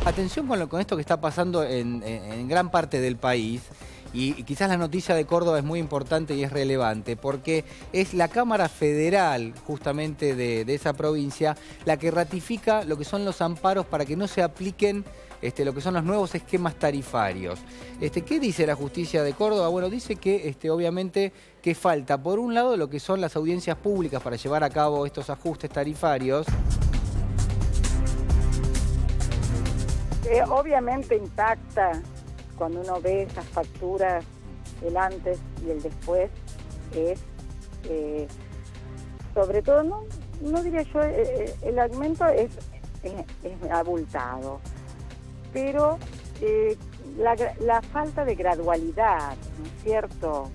Atención con esto que está pasando en gran parte del país. Y quizás la noticia de Córdoba es muy importante y es relevante porque es la Cámara Federal justamente de esa provincia la que ratifica lo que son los amparos para que no se apliquen lo que son los nuevos esquemas tarifarios. ¿Qué dice la justicia de Córdoba? Bueno, dice que obviamente que falta por un lado lo que son las audiencias públicas para llevar a cabo estos ajustes tarifarios. Obviamente impacta cuando uno ve esas facturas, el antes y el después, es sobre todo, no diría yo, el aumento es abultado, pero la falta de gradualidad, ¿no es cierto?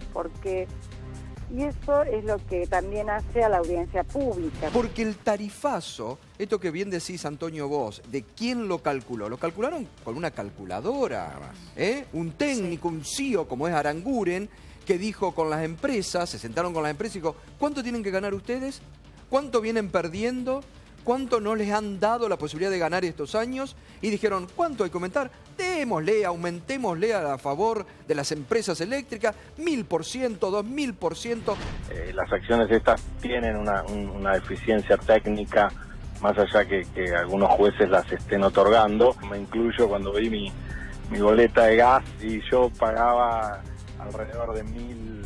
Y eso es lo que también hace a la audiencia pública. Porque el tarifazo, esto que bien decís, Antonio, vos, ¿de quién lo calculó? Lo calcularon con una calculadora, un técnico, un CEO como es Aranguren, que dijo con las empresas, se sentaron con las empresas y dijo, ¿cuánto tienen que ganar ustedes? ¿Cuánto vienen perdiendo? ¿Cuánto no les han dado la posibilidad de ganar estos años? Y dijeron, ¿cuánto hay que aumentar? Démosle, aumentémosle a favor de las empresas eléctricas, 1000%, 2000%. Las acciones estas tienen una eficiencia técnica, más allá que algunos jueces las estén otorgando. Me incluyo cuando vi mi boleta de gas y yo pagaba alrededor de 1000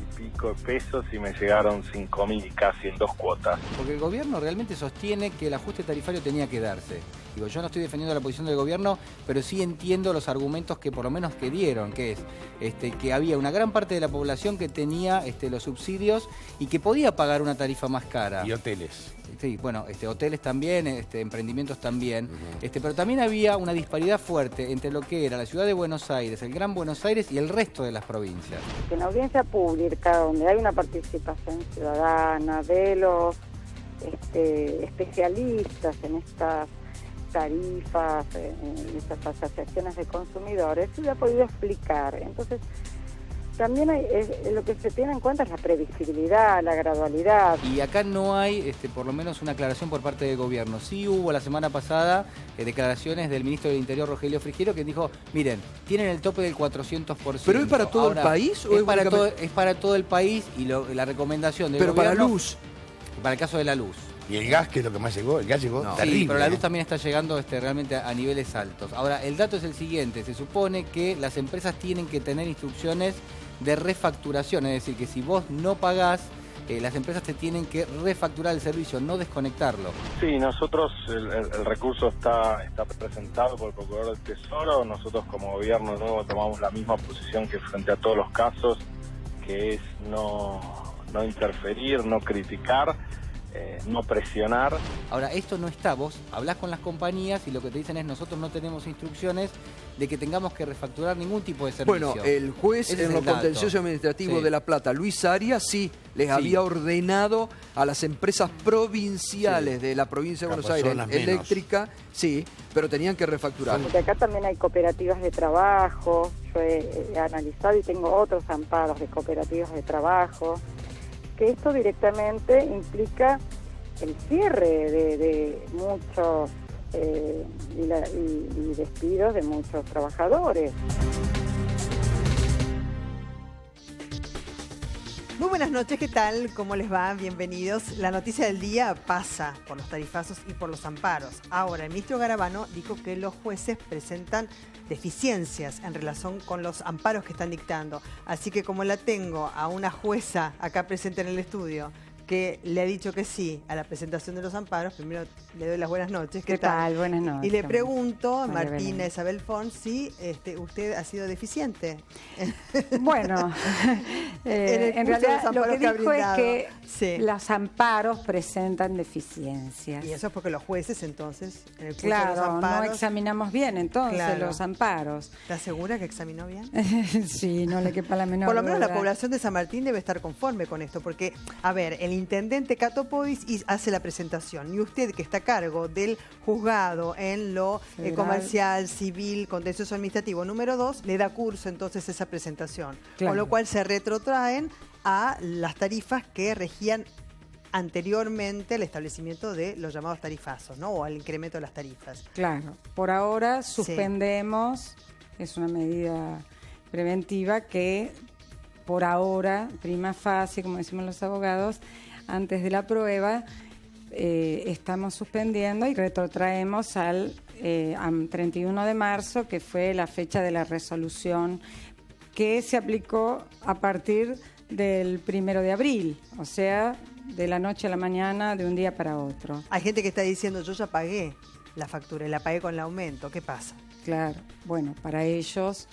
y pico de pesos y me llegaron 5000 casi en 2 cuotas. Porque el gobierno realmente sostiene que el ajuste tarifario tenía que darse. Digo, yo no estoy defendiendo la posición del gobierno, pero sí entiendo los argumentos que por lo menos que dieron, que es que había una gran parte de la población que tenía los subsidios y que podía pagar una tarifa más cara. Y hoteles. Sí, bueno, hoteles también, emprendimientos también, pero también había una disparidad fuerte entre lo que era la ciudad de Buenos Aires, el Gran Buenos Aires y el resto de las provincias. En la audiencia pública, donde hay una participación ciudadana de los especialistas en estas tarifas, en estas asociaciones de consumidores, se le ha podido explicar. Entonces, también lo que se tiene en cuenta es la previsibilidad, la gradualidad. Y acá no hay, por lo menos, una aclaración por parte del gobierno. Sí hubo la semana pasada declaraciones del ministro del Interior, Rogelio Frigiero, que dijo, miren, tienen el tope del 400%. ¿Pero es para todo el país? ¿O es para todo el país y la recomendación del gobierno? Pero para luz. Para el caso de la luz. ¿Y el gas, que es lo que más llegó? El gas llegó terrible. Sí, pero la luz también está llegando realmente a niveles altos. Ahora, el dato es el siguiente. Se supone que las empresas tienen que tener instrucciones de refacturación. Es decir, que si vos no pagás, las empresas te tienen que refacturar el servicio, no desconectarlo. Sí, nosotros, el recurso está presentado por el Procurador del Tesoro. Nosotros como gobierno nuevo tomamos la misma posición que frente a todos los casos, que es no interferir, no criticar, no presionar. Ahora, esto no está, vos hablás con las compañías y lo que te dicen es nosotros no tenemos instrucciones de que tengamos que refacturar ningún tipo de servicio. Bueno, el juez en lo contencioso administrativo de La Plata, Luis Arias, sí les había ordenado a las empresas provinciales de la provincia de Buenos Aires, eléctrica, sí, pero tenían que refacturar. Porque acá también hay cooperativas de trabajo, yo he analizado y tengo otros amparos de cooperativas de trabajo, que esto directamente implica el cierre de muchos y despidos de muchos trabajadores. Muy buenas noches, ¿qué tal? ¿Cómo les va? Bienvenidos. La noticia del día pasa por los tarifazos y por los amparos. Ahora, el ministro Garabano dijo que los jueces presentan deficiencias en relación con los amparos que están dictando. Así que como la tengo a una jueza acá presente en el estudio, que le ha dicho que sí a la presentación de los amparos, primero le doy las buenas noches. ¿Qué tal? Buenas noches. Y le pregunto a Martina Isabel Font si usted ha sido deficiente. Bueno, en realidad lo que dijo es que los amparos presentan deficiencias. Y eso es porque los jueces entonces, en el curso claro, de los amparos, no examinamos bien entonces los amparos. ¿Estás segura que examinó bien? Sí, no le quepa la menor Por lo menos duda. La población de San Martín debe estar conforme con esto, porque, a ver, el intendente Cato Podis hace la presentación y usted, que está a cargo del juzgado en lo comercial, civil, contencioso administrativo número 2, le da curso entonces esa presentación, con lo cual se retrotraen a las tarifas que regían anteriormente al establecimiento de los llamados tarifazos, ¿no? O al incremento de las tarifas. Claro, por ahora suspendemos, es una medida preventiva que por ahora, prima facie, como decimos los abogados, antes de la prueba, estamos suspendiendo y retrotraemos al 31 de marzo, que fue la fecha de la resolución que se aplicó a partir del 1 de abril, o sea, de la noche a la mañana, de un día para otro. Hay gente que está diciendo, yo ya pagué la factura y la pagué con el aumento, ¿qué pasa? Claro, bueno, para ellos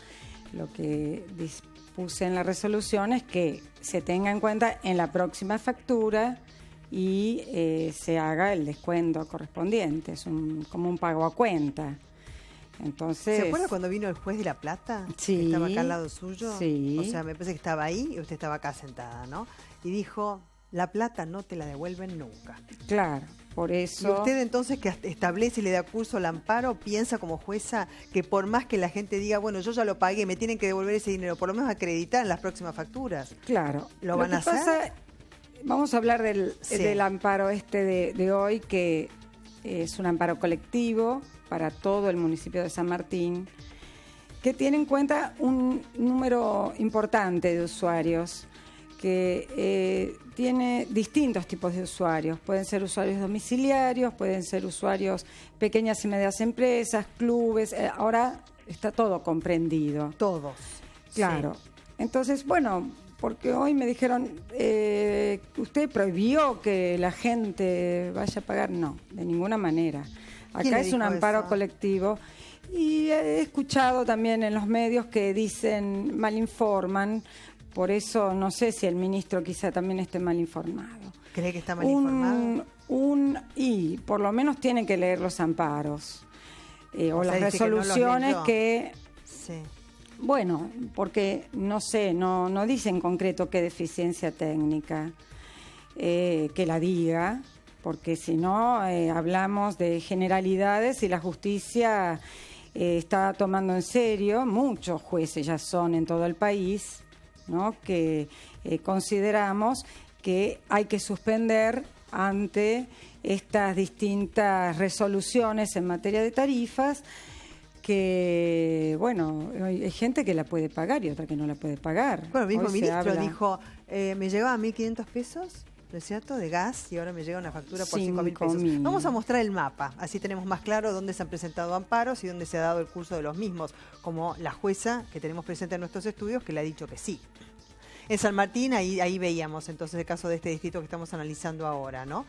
lo que dispuse en la resolución es que se tenga en cuenta en la próxima factura y se haga el descuento correspondiente, es como un pago a cuenta. Entonces, ¿se acuerda cuando vino el juez de La Plata? Sí. Que estaba acá al lado suyo. Sí. O sea, me parece que estaba ahí y usted estaba acá sentada, ¿no? Y dijo, la plata no te la devuelven nunca. Claro, por eso... Y usted entonces, que establece y le da curso al amparo, piensa como jueza que por más que la gente diga, bueno, yo ya lo pagué, me tienen que devolver ese dinero, por lo menos acreditar en las próximas facturas. Claro. ¿Lo van a hacer? Vamos a hablar del amparo de hoy, que es un amparo colectivo para todo el municipio de San Martín, que tiene en cuenta un número importante de usuarios, que tiene distintos tipos de usuarios. Pueden ser usuarios domiciliarios, pueden ser usuarios pequeñas y medianas empresas, clubes, ahora está todo comprendido. Todos. Claro. Sí. Entonces, bueno, porque hoy me dijeron, ¿usted prohibió que la gente vaya a pagar? No, de ninguna manera. Acá es un amparo colectivo y he escuchado también en los medios que dicen, malinforman, por eso no sé si el ministro quizá también esté mal informado. ¿Cree que está mal informado? Y por lo menos tiene que leer los amparos o las resoluciones que... Sí. Bueno, porque no sé, no dice en concreto qué deficiencia técnica, que la diga, porque si no hablamos de generalidades y la justicia está tomando en serio, muchos jueces ya son en todo el país, ¿no? Que consideramos que hay que suspender ante estas distintas resoluciones en materia de tarifas, que, bueno, hay gente que la puede pagar y otra que no la puede pagar. Bueno, el mismo ministro dijo, me llegaba 1.500 pesos, ¿no es cierto?, de gas, y ahora me llega una factura por 5.000 pesos. Vamos a mostrar el mapa, así tenemos más claro dónde se han presentado amparos y dónde se ha dado el curso de los mismos, como la jueza que tenemos presente en nuestros estudios, que le ha dicho que sí. En San Martín, ahí veíamos entonces el caso de este distrito que estamos analizando ahora, ¿no?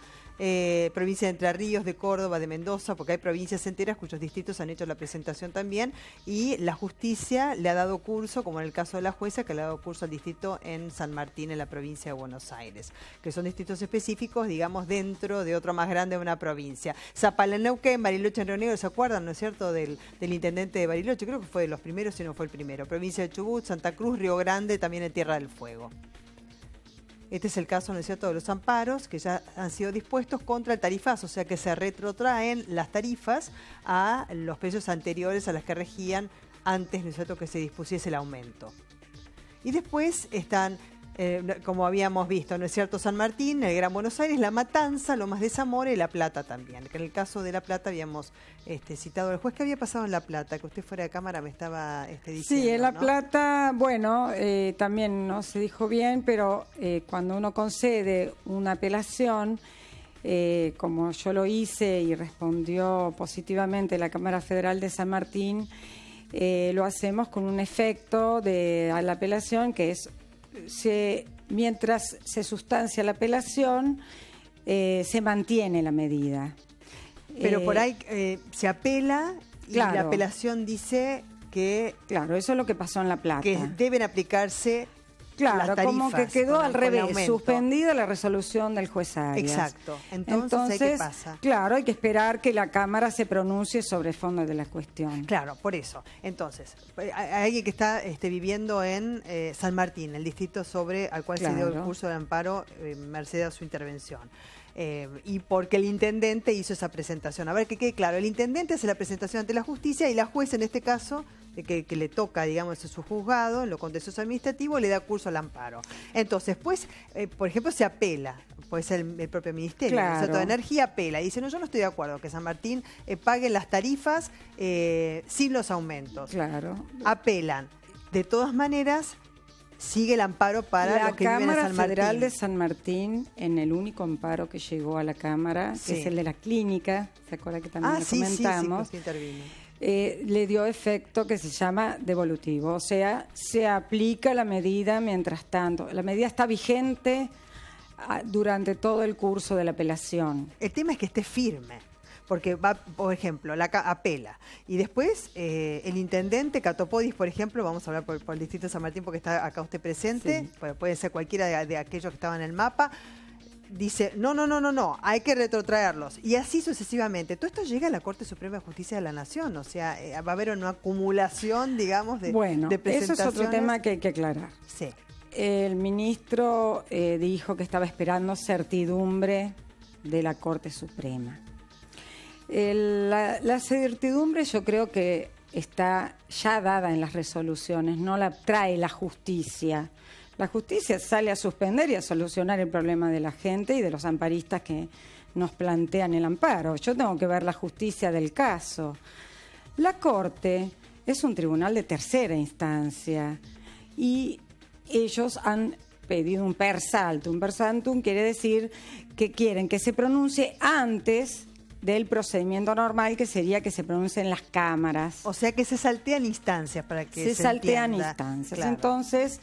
Provincia de Entre Ríos, de Córdoba, de Mendoza, porque hay provincias enteras cuyos distritos han hecho la presentación también, y la justicia le ha dado curso, como en el caso de la jueza, que le ha dado curso al distrito en San Martín, en la provincia de Buenos Aires, que son distritos específicos, digamos, dentro de otro más grande de una provincia. Zapala en Neuquén, Bariloche en Río Negro, ¿se acuerdan, no es cierto?, del intendente de Bariloche? Creo que fue de los primeros, si no fue el primero. Provincia de Chubut, Santa Cruz, Río Grande, también en Tierra del Fuego. Este es el caso, ¿no es cierto?, de los amparos que ya han sido dispuestos contra el tarifazo, o sea que se retrotraen las tarifas a los precios anteriores a las que regían antes, ¿no es cierto?, que se dispusiese el aumento. Y después están, como habíamos visto, ¿no es cierto?, San Martín, el Gran Buenos Aires, La Matanza, Lomas de Zamora y La Plata también. Que en el caso de La Plata habíamos citado al juez. ¿Qué había pasado en La Plata? Que usted fuera de cámara me estaba diciendo. Sí, en La ¿no? Plata, bueno, también no se dijo bien, pero cuando uno concede una apelación, como yo lo hice y respondió positivamente la Cámara Federal de San Martín, lo hacemos con un efecto a la apelación que es... mientras se sustancia la apelación, se mantiene la medida. Pero por ahí se apela y claro, la apelación dice que... Claro, eso es lo que pasó en La Plata. Que deben aplicarse las tarifas. Como que quedó al revés, suspendida la resolución del juez Arias. Exacto. Entonces, ¿qué pasa? Claro, hay que esperar que la Cámara se pronuncie sobre el fondo de la cuestión. Claro, por eso. Entonces, hay alguien que está viviendo en San Martín, el distrito al cual se dio el curso de amparo merced a su intervención. Y porque el intendente hizo esa presentación. A ver, que quede claro, el intendente hace la presentación ante la justicia y la jueza, en este caso, que le toca, digamos, su juzgado, en lo contencioso administrativo, le da curso al amparo. Entonces, pues, por ejemplo, se apela puede ser el propio ministerio. Claro. El Sector de Energía apela y dice, no, yo no estoy de acuerdo que San Martín pague las tarifas sin los aumentos. Claro. Apelan. De todas maneras, sigue el amparo para los que viven en Cámara San Martín. Federal de San Martín, en el único amparo que llegó a la Cámara, Sí. que es el de la clínica, ¿se acuerda que también lo comentamos? Sí, intervino. Le dio efecto que se llama devolutivo, o sea, se aplica la medida mientras tanto. La medida está vigente durante todo el curso de la apelación. El tema es que esté firme, porque va, por ejemplo, apela. Y después el intendente Catopodis, por ejemplo, vamos a hablar por el distrito de San Martín porque está acá usted presente, Sí. bueno, puede ser cualquiera de aquellos que estaban en el mapa, dice, no, hay que retrotraerlos. Y así sucesivamente. Todo esto llega a la Corte Suprema de Justicia de la Nación, o sea, va a haber una acumulación, digamos, de Bueno, eso es presentaciones. otro tema que hay que aclarar. Sí. El ministro dijo que estaba esperando certidumbre de la Corte Suprema. La certidumbre yo creo que está ya dada en las resoluciones, no la trae la justicia. La justicia sale a suspender y a solucionar el problema de la gente y de los amparistas que nos plantean el amparo. Yo tengo que ver la justicia del caso. La Corte es un tribunal de tercera instancia y ellos han pedido un per saltum. Un per saltum quiere decir que quieren que se pronuncie antes del procedimiento normal, que sería que se pronuncie en las cámaras. O sea que se saltean instancias para que se saltean entienda. instancias. Claro. Entonces,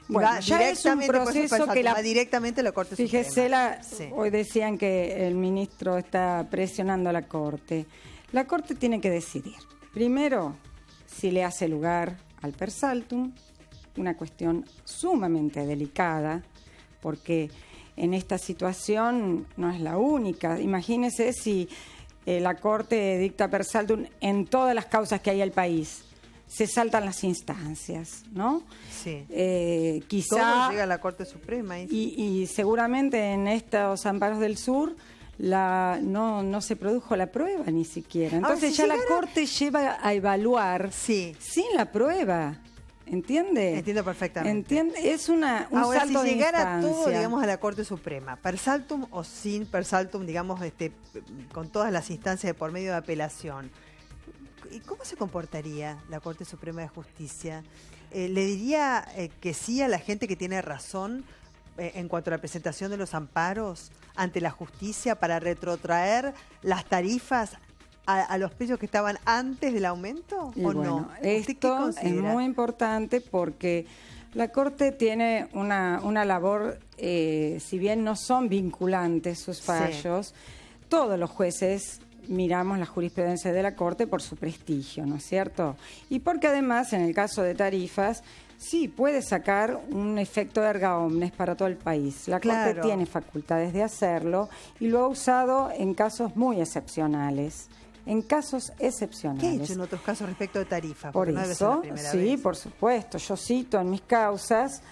Y bueno, va ya es un directamente, por eso proceso que va directamente a la Corte Fíjese, Suprema. Sí. hoy decían que el ministro está presionando a la Corte. La Corte tiene que decidir. Primero, si le hace lugar al per saltum, una cuestión sumamente delicada, porque en esta situación no es la única. Imagínese si la Corte dicta per saltum en todas las causas que hay en el país. Se saltan las instancias, ¿no? Sí. Quizá Todo llega a la Corte Suprema. y seguramente en estos amparos del sur no se produjo la prueba ni siquiera. Entonces si ya llegara... la Corte lleva a evaluar sin la prueba. ¿Entiende? Entiendo perfectamente. ¿Entiende? Es un Ahora, salto si de llegara todo, instancia. digamos, a la Corte Suprema, per saltum o sin per saltum, digamos, con todas las instancias de por medio de apelación, ¿y cómo se comportaría la Corte Suprema de Justicia? ¿Le diría que sí a la gente que tiene razón en cuanto a la presentación de los amparos ante la justicia para retrotraer las tarifas a los precios que estaban antes del aumento? Y ¿O bueno, no? ¿Usted qué esto es considera? muy importante porque la Corte tiene una labor, si bien no son vinculantes sus fallos, todos los jueces miramos la jurisprudencia de la Corte por su prestigio, ¿no es cierto? Y porque además, en el caso de tarifas, sí puede sacar un efecto erga omnes para todo el país. La Corte tiene facultades de hacerlo y lo ha usado en casos muy excepcionales. En casos excepcionales. ¿Qué ha hecho en otros casos respecto de tarifas? Por Porque no debe ser la eso, primera sí, vez. por supuesto. Yo cito en mis causas,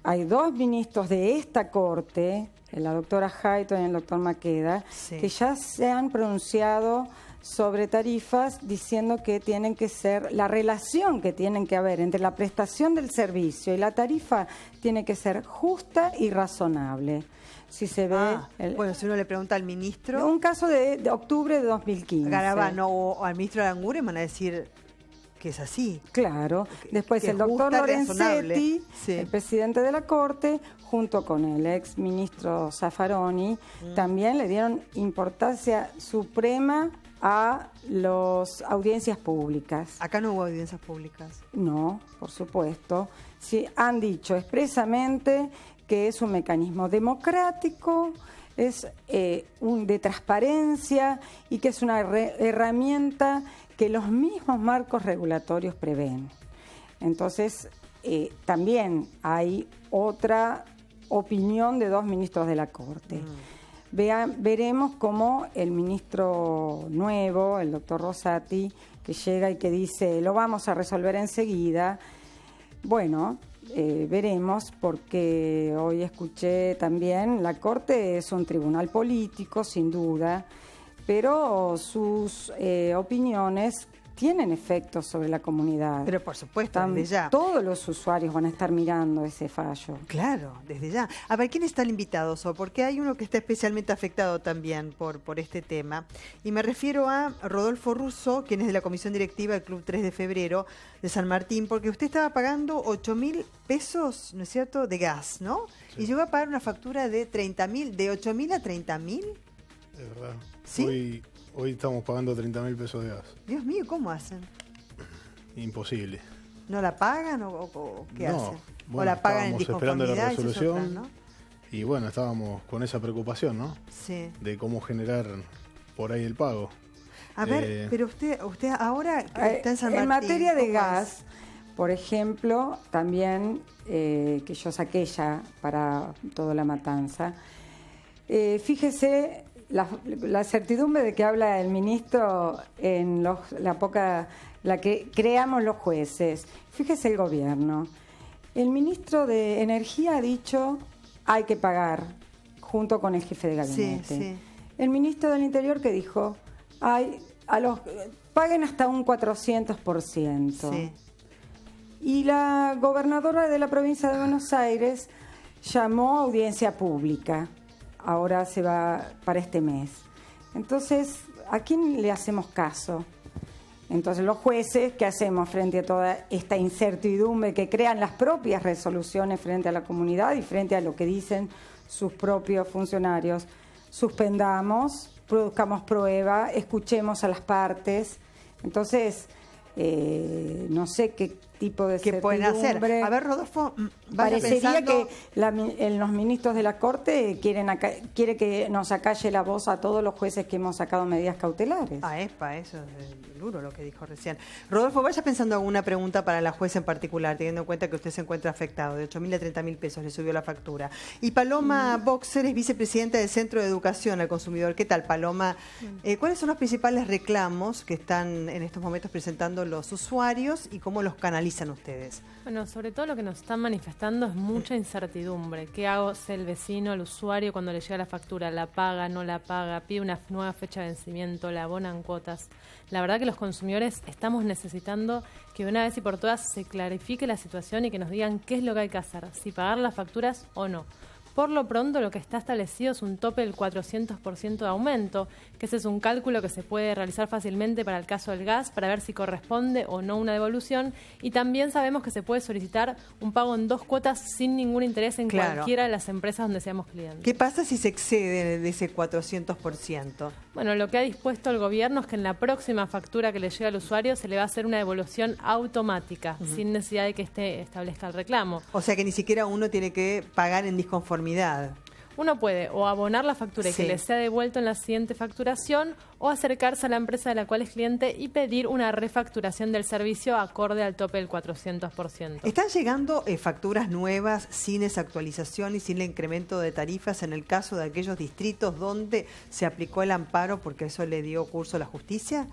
hay dos ministros de esta Corte, la doctora Hayton y el doctor Maqueda, que ya se han pronunciado sobre tarifas diciendo que tienen que ser, la relación que tienen que haber entre la prestación del servicio y la tarifa tiene que ser justa y razonable. Si se ve... bueno, si uno le pregunta al ministro... Un caso de octubre de 2015. Garabano o al ministro Aranguren van a decir que es así. Claro. Después que el doctor justa, razonable. Lorenzetti, el presidente de la Corte, junto con el ex ministro Zaffaroni, también le dieron importancia suprema a las audiencias públicas. ¿Acá no hubo audiencias públicas? No, por supuesto. Sí, han dicho expresamente que es un mecanismo democrático, es de transparencia y que es una herramienta que los mismos marcos regulatorios prevén. Entonces, también hay otra opinión de dos ministros de la Corte. Veremos cómo el ministro nuevo, el doctor Rosati, que llega y que dice, lo vamos a resolver enseguida. Bueno, veremos, porque hoy escuché también, la Corte es un tribunal político, sin duda, pero sus opiniones tienen efectos sobre la comunidad. Pero por supuesto, desde ya. Todos los usuarios van a estar mirando ese fallo. Claro, desde ya. A ver, ¿quién está el invitado, So? Porque hay uno que está especialmente afectado también por este tema. Y me refiero a Rodolfo Russo, quien es de la comisión directiva del Club 3 de Febrero de San Martín, porque usted estaba pagando 8.000 pesos, ¿no es cierto?, de gas, ¿no? Sí. Y llegó a pagar una factura de 30.000, de 8.000 a 30.000. Es verdad. ¿Sí? Hoy estamos pagando 30.000 pesos de gas. Dios mío, ¿cómo hacen? Imposible. ¿No la pagan o qué hacen? Bueno, ¿O la pagan en estábamos esperando la resolución, ¿no? Y bueno, estábamos con esa preocupación, ¿no? Sí. De cómo generar por ahí el pago. A ver, pero usted ahora está en San Martín. En materia de gas, por ejemplo, también, que yo saqué ya para toda La Matanza, fíjese la certidumbre de que habla el ministro en la que creamos los jueces. Fíjese el gobierno. El ministro de Energía ha dicho hay que pagar, junto con el jefe de gabinete. Sí, sí. El ministro del Interior que dijo paguen hasta un 400%. Sí. Y la gobernadora de la provincia de Buenos Aires llamó a audiencia pública. Ahora se va para este mes. Entonces, ¿a quién le hacemos caso? Entonces, los jueces, ¿qué hacemos frente a toda esta incertidumbre que crean las propias resoluciones frente a la comunidad y frente a lo que dicen sus propios funcionarios? Suspendamos, produzcamos prueba, escuchemos a las partes. Entonces, no sé qué tipo de ¿qué pueden hacer? A ver, Rodolfo, parecería que los ministros de la Corte quiere que nos acalle la voz a todos los jueces que hemos sacado medidas cautelares. Eso es duro lo que dijo recién. Rodolfo, vaya pensando alguna pregunta para la jueza en particular, teniendo en cuenta que usted se encuentra afectado. De 8.000 a 30.000 pesos le subió la factura. Y Paloma Boxer es vicepresidenta del Centro de Educación al Consumidor. ¿Qué tal, Paloma? ¿Cuáles son los principales reclamos que están en estos momentos presentando los usuarios y cómo los canalizan ustedes? Bueno, sobre todo lo que nos están manifestando es mucha incertidumbre. ¿Qué hace el vecino, el usuario cuando le llega la factura? ¿La paga, no la paga? ¿Pide una nueva fecha de vencimiento? ¿La abonan cuotas? La verdad que los consumidores estamos necesitando que de una vez y por todas se clarifique la situación y que nos digan qué es lo que hay que hacer, si pagar las facturas o no. Por lo pronto, lo que está establecido es un tope del 400% de aumento, que ese es un cálculo que se puede realizar fácilmente para el caso del gas, para ver si corresponde o no una devolución. Y también sabemos que se puede solicitar un pago en 2 cuotas sin ningún interés en cualquiera de las empresas donde seamos clientes. ¿Qué pasa si se excede de ese 400%? Bueno, lo que ha dispuesto el gobierno es que en la próxima factura que le llegue al usuario se le va a hacer una devolución automática, sin necesidad de que establezca el reclamo. O sea que ni siquiera uno tiene que pagar en disconformidad. Uno puede o abonar la factura y que le sea devuelto en la siguiente facturación, o acercarse a la empresa de la cual es cliente y pedir una refacturación del servicio acorde al tope del 400%. ¿Están llegando facturas nuevas sin esa actualización y sin el incremento de tarifas en el caso de aquellos distritos donde se aplicó el amparo porque eso le dio curso a la justicia?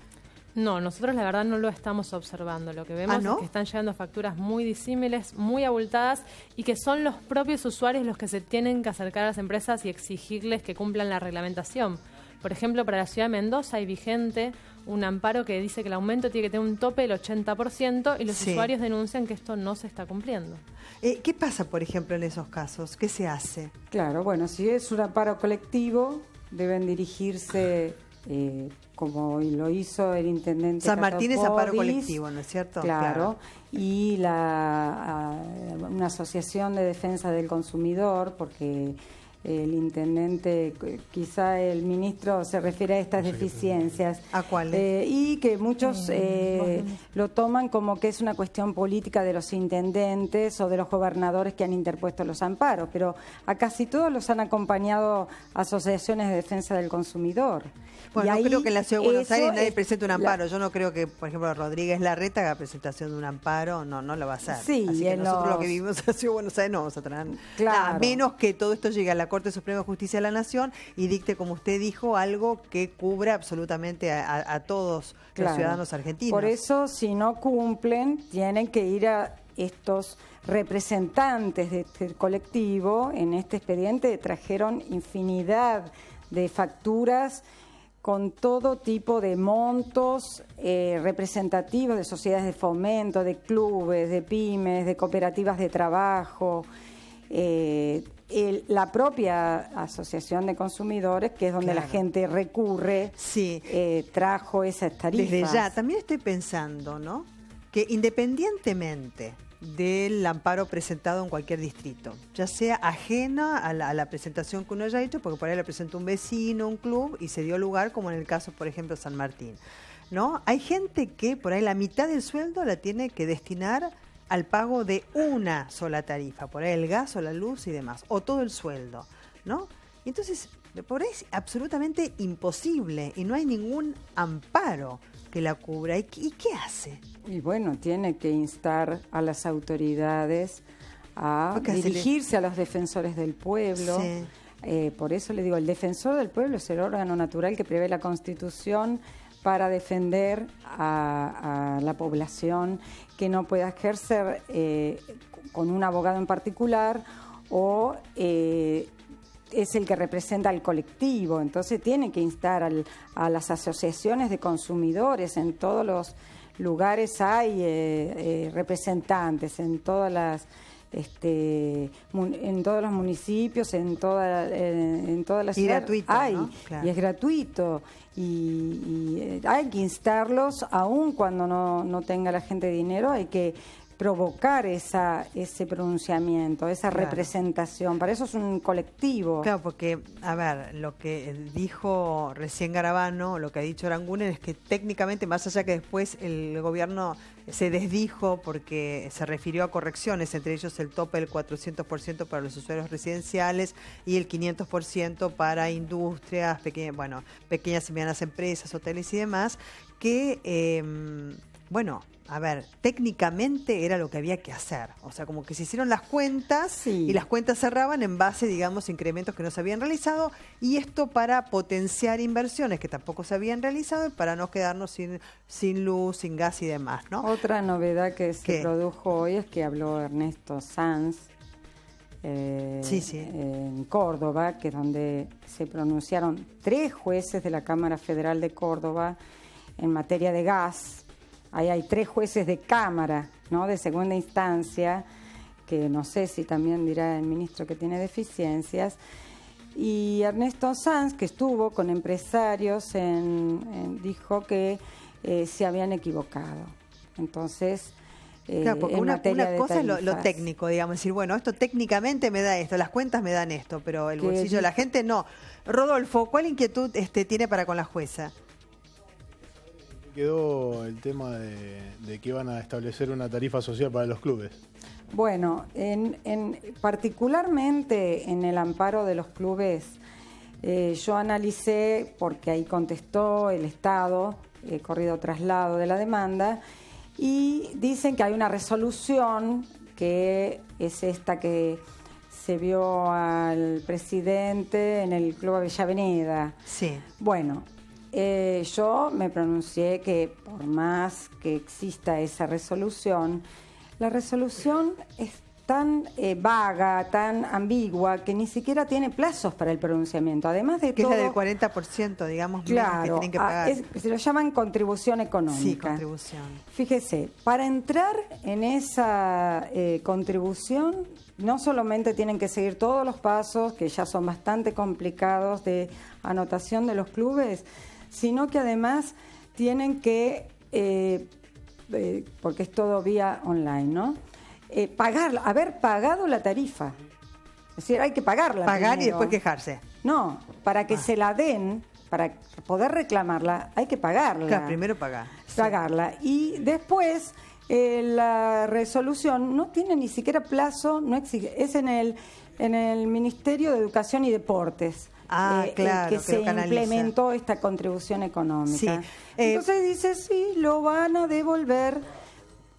No, nosotros la verdad no lo estamos observando. Lo que vemos es que están llegando facturas muy disímiles, muy abultadas, y que son los propios usuarios los que se tienen que acercar a las empresas y exigirles que cumplan la reglamentación. Por ejemplo, para la ciudad de Mendoza hay vigente un amparo que dice que el aumento tiene que tener un tope del 80% y los usuarios denuncian que esto no se está cumpliendo. ¿Qué pasa, por ejemplo, en esos casos? ¿Qué se hace? Claro, bueno, si es un amparo colectivo, deben dirigirse... como lo hizo el intendente San Martín es amparo Podis, colectivo, ¿no es cierto? Claro. Y una asociación de defensa del consumidor, porque el intendente, quizá el ministro se refiere a estas deficiencias. ¿A cuáles? Y que muchos lo toman como que es una cuestión política de los intendentes o de los gobernadores que han interpuesto los amparos, pero a casi todos los han acompañado asociaciones de defensa del consumidor. Bueno, no creo que en la Ciudad de Buenos Aires nadie presente un amparo. Yo no creo que, por ejemplo, Rodríguez Larreta haga presentación de un amparo. No lo va a hacer. Sí, así que nosotros lo que vivimos en la Ciudad de Buenos Aires no vamos a traer nada, a menos que todo esto llegue a la Corte Suprema de Justicia de la Nación y dicte, como usted dijo, algo que cubra absolutamente a todos los ciudadanos argentinos. Por eso, si no cumplen, tienen que ir a estos representantes de este colectivo. En este expediente trajeron infinidad de facturas con todo tipo de montos representativos de sociedades de fomento, de clubes, de pymes, de cooperativas de trabajo, la propia Asociación de Consumidores, que es donde la gente recurre, trajo esas tarifas. Desde ya, también estoy pensando, ¿no?, que independientemente del amparo presentado en cualquier distrito, ya sea ajena a la presentación que uno haya hecho, porque por ahí la presentó un vecino, un club, y se dio lugar, como en el caso, por ejemplo, de San Martín, ¿no? Hay gente que por ahí la mitad del sueldo la tiene que destinar al pago de una sola tarifa, por ahí el gas o la luz y demás, o todo el sueldo, ¿no? Entonces, por ahí es absolutamente imposible y no hay ningún amparo que la cubra. ¿Y qué hace? Y bueno, tiene que instar a las autoridades a dirigirse a los defensores del pueblo. Sí. Por eso le digo, el defensor del pueblo es el órgano natural que prevé la Constitución para defender a la población que no pueda ejercer con un abogado en particular o es el que representa al colectivo. Entonces tiene que instar a las asociaciones de consumidores. En todos los lugares hay representantes, en todas las en todos los municipios, en todas las ciudades gratuito, hay, ¿no? Claro. Y es gratuito y hay que instarlos, aun cuando no tenga la gente dinero, hay que provocar ese pronunciamiento, esa representación. Para eso es un colectivo. Claro, porque, a ver, lo que dijo recién Garabano, lo que ha dicho Aranguren, es que técnicamente, más allá que después el gobierno se desdijo porque se refirió a correcciones, entre ellos el tope del 400% para los usuarios residenciales y el 500% para industrias, pequeñas y medianas empresas, hoteles y demás, que, a ver, técnicamente era lo que había que hacer. O sea, como que se hicieron las cuentas y las cuentas cerraban en base, digamos, a incrementos que no se habían realizado, y esto para potenciar inversiones que tampoco se habían realizado y para no quedarnos sin luz, sin gas y demás, ¿no? Otra novedad que se produjo hoy es que habló Ernesto Sanz en Córdoba, que es donde se pronunciaron 3 jueces de la Cámara Federal de Córdoba en materia de gas. Ahí hay 3 jueces de Cámara, ¿no?, de segunda instancia, que no sé si también dirá el ministro que tiene deficiencias. Y Ernesto Sanz, que estuvo con empresarios, dijo que se habían equivocado. Entonces, claro, porque una cosa es lo técnico, digamos, decir, bueno, esto técnicamente me da esto, las cuentas me dan esto, pero el bolsillo de la gente no. Rodolfo, ¿cuál inquietud tiene para con la jueza? Quedó el tema de que iban a establecer una tarifa social para los clubes. Bueno, particularmente en el amparo de los clubes, yo analicé, porque ahí contestó el Estado, corrido traslado de la demanda, y dicen que hay una resolución que es esta que se vio al presidente en el Club Avellaneda. Sí. Bueno, yo me pronuncié que por más que exista esa resolución, la resolución es tan vaga, tan ambigua, que ni siquiera tiene plazos para el pronunciamiento. Además de que todo, es la del 40%, digamos, claro, que tienen que pagar. Se lo llaman contribución económica. Sí, contribución. Fíjese, para entrar en esa contribución, no solamente tienen que seguir todos los pasos, que ya son bastante complicados, de anotación de los clubes, sino que además tienen que, porque es todo vía online, ¿no?, haber pagado la tarifa. Es decir, hay que pagarla. Pagar primero. Y después quejarse. No, para que se la den, para poder reclamarla, hay que pagarla. Claro, primero pagar. Pagarla. Sí. Y después, la resolución no tiene ni siquiera plazo, no exige, es en el Ministerio de Educación y Deportes. Claro, que se implementó esta contribución económica. Sí. Entonces dice, sí, lo van a devolver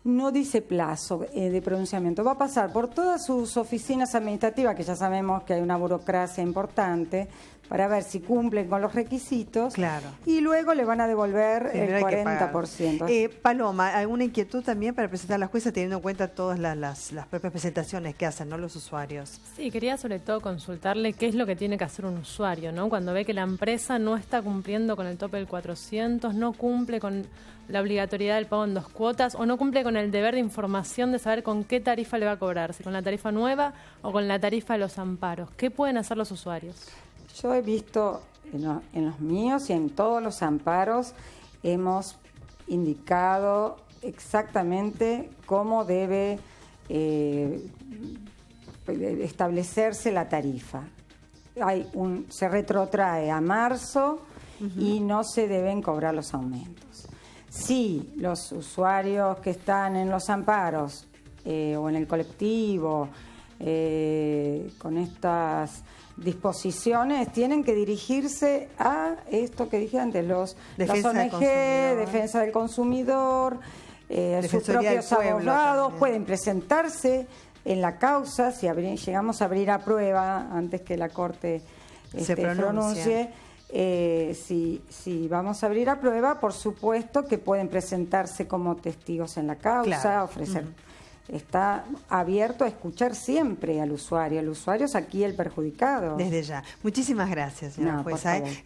no dice plazo de pronunciamiento. Va a pasar por todas sus oficinas administrativas, que ya sabemos que hay una burocracia importante, para ver si cumplen con los requisitos. Claro. Y luego le van a devolver Primero el hay que pagar. 40%. Paloma, ¿alguna inquietud también para presentar a la jueza teniendo en cuenta todas las propias presentaciones que hacen, ¿no?, los usuarios? Sí, quería sobre todo consultarle qué es lo que tiene que hacer un usuario, ¿no? Cuando ve que la empresa no está cumpliendo con el tope del 400, no cumple con la obligatoriedad del pago en 2 cuotas o no cumple con el deber de información de saber con qué tarifa le va a cobrar, si con la tarifa nueva o con la tarifa de los amparos. ¿Qué pueden hacer los usuarios? Yo he visto en los míos y en todos los amparos, hemos indicado exactamente cómo debe establecerse la tarifa. Se retrotrae a marzo y no se deben cobrar los aumentos. Si los usuarios que están en los amparos o en el colectivo con estas disposiciones tienen que dirigirse a esto que dije antes, las ONG, Defensa del Consumidor, sus propios abogados, pueden presentarse en la causa, si llegamos a abrir a prueba antes que la Corte se pronuncie, si vamos a abrir a prueba, por supuesto que pueden presentarse como testigos en la causa, ofrecer... Está abierto a escuchar siempre al usuario. El usuario es aquí el perjudicado. Desde ya. Muchísimas gracias, señora jueza. Gracias.